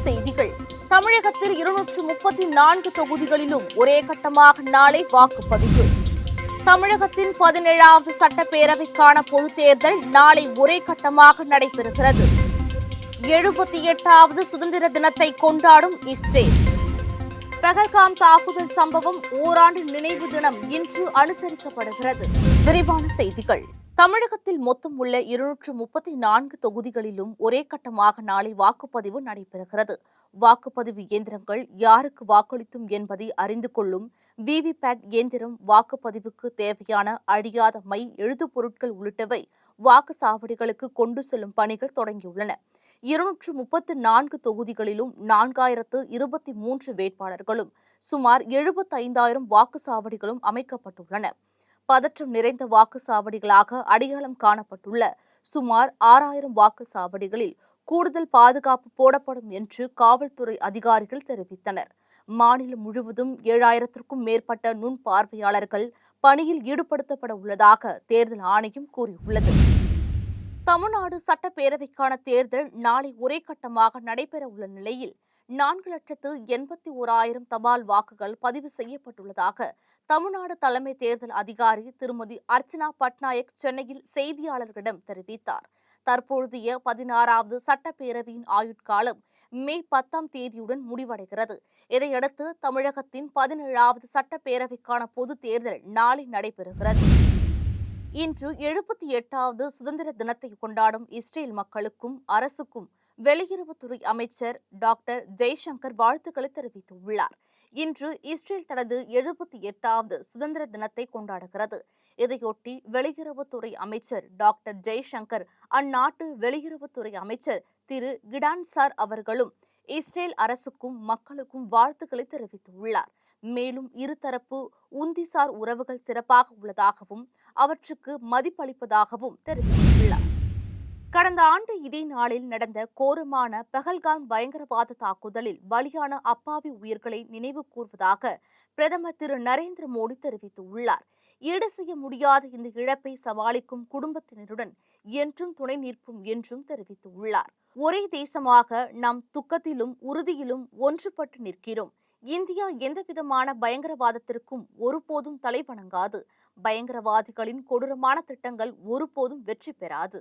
செய்திகள். தமிழகத்தில் 234 தொகுதிகளிலும் ஒரே கட்டமாக நாளை வாக்குப்பதிவு. தமிழகத்தின் 17வது சட்டப்பேரவைக்கான பொதுத் தேர்தல் நாளை ஒரே கட்டமாக நடைபெறுகிறது. 78வது சுதந்திர தினத்தை கொண்டாடும் இஸ்ரேல். பஹல்காம் தாக்குதல் சம்பவம் ஓராண்டு நினைவு தினம் இன்று அனுசரிக்கப்படுகிறது. விரிவான செய்திகள். தமிழகத்தில் மொத்தம் உள்ள 234 தொகுதிகளிலும் ஒரே கட்டமாக நாளை வாக்குப்பதிவு நடைபெறுகிறது. வாக்குப்பதிவு இயந்திரங்கள் யாருக்கு வாக்களித்தும் என்பதை அறிந்து கொள்ளும் விவிபேட் இயந்திரம், வாக்குப்பதிவுக்கு தேவையான அழியாத மை, எழுதுப் பொருட்கள் உள்ளிட்டவை வாக்குச்சாவடிகளுக்கு கொண்டு செல்லும் பணிகள் தொடங்கியுள்ளன. 234 தொகுதிகளிலும் 4023 வேட்பாளர்களும் சுமார் 75,000 வாக்குச்சாவடிகளும் அமைக்கப்பட்டுள்ளன. பதற்றம் நிறைந்த வாக்குச்சாவடிகளாக அடையாளம் காணப்பட்டுள்ள சுமார் 6,000 வாக்குச்சாவடிகளில் கூடுதல் பாதுகாப்பு போடப்படும் என்று காவல்துறை அதிகாரிகள் தெரிவித்தனர். மாநிலம் முழுவதும் 7,000க்கும் மேற்பட்ட நுண் பார்வையாளர்கள் பணியில் ஈடுபடுத்தப்பட உள்ளதாக தேர்தல் ஆணையம் கூறியுள்ளது. தமிழ்நாடு சட்டப்பேரவைக்கான தேர்தல் நாளை ஒரே கட்டமாக நடைபெற உள்ள நிலையில் 4,81,000 தபால் வாக்குகள் பதிவு செய்யப்பட்டுள்ளதாக தமிழ்நாடு தலைமை தேர்தல் அதிகாரி திருமதி அர்ச்சனா பட்நாயக் சென்னையில் செய்தியாளர்களிடம் தெரிவித்தார். தற்பொழுதைய 16வது சட்டப்பேரவையின் ஆயுட்காலம் மே 10ஆம் தேதியுடன் முடிவடைகிறது. இதையடுத்து தமிழகத்தின் 17வது சட்டப்பேரவைக்கான பொதுத் தேர்தல் நாளை நடைபெறுகிறது. இன்று 78வது சுதந்திர தினத்தை கொண்டாடும் இஸ்ரேல் மக்களுக்கும் அரசுக்கும் வெளியுறவுத்துறை அமைச்சர் டாக்டர் ஜெய்சங்கர் வாழ்த்துக்களை தெரிவித்துள்ளார். இன்று இஸ்ரேல் தனது 78வது சுதந்திர தினத்தை கொண்டாடுகிறது. இதையொட்டி வெளியுறவுத்துறை அமைச்சர் டாக்டர் ஜெய்சங்கர் அந்நாட்டு வெளியுறவுத்துறை அமைச்சர் திரு கிடான் சார் அவர்களும் இஸ்ரேல் அரசுக்கும் மக்களுக்கும் வாழ்த்துக்களை தெரிவித்துள்ளார். மேலும் இருதரப்பு உந்திசார் உறவுகள் சிறப்பாக உள்ளதாகவும் அவற்றுக்கு மதிப்பளிப்பதாகவும் தெரிவித்துள்ளார். கடந்த ஆண்டு இதே நாளில் நடந்த கோரமான பஹல்காம் பயங்கரவாத தாக்குதலில் பலியான அப்பாவி உயிர்களை நினைவு கூர்வதாக பிரதமர் திரு நரேந்திர மோடி தெரிவித்துள்ளார். ஈடு செய்ய முடியாத இந்த இழப்பை சமாளிக்கும் குடும்பத்தினருடன் என்றும் துணை நிற்போம் என்றும் தெரிவித்துள்ளார். ஒரே தேசமாக நாம் துக்கத்திலும் உறுதியிலும் ஒன்றுபட்டு நிற்கிறோம். இந்தியா எந்தவிதமான பயங்கரவாதத்திற்கும் ஒருபோதும் தலைவணங்காது. பயங்கரவாதிகளின் கொடூரமான திட்டங்கள் ஒருபோதும் வெற்றி பெறாது.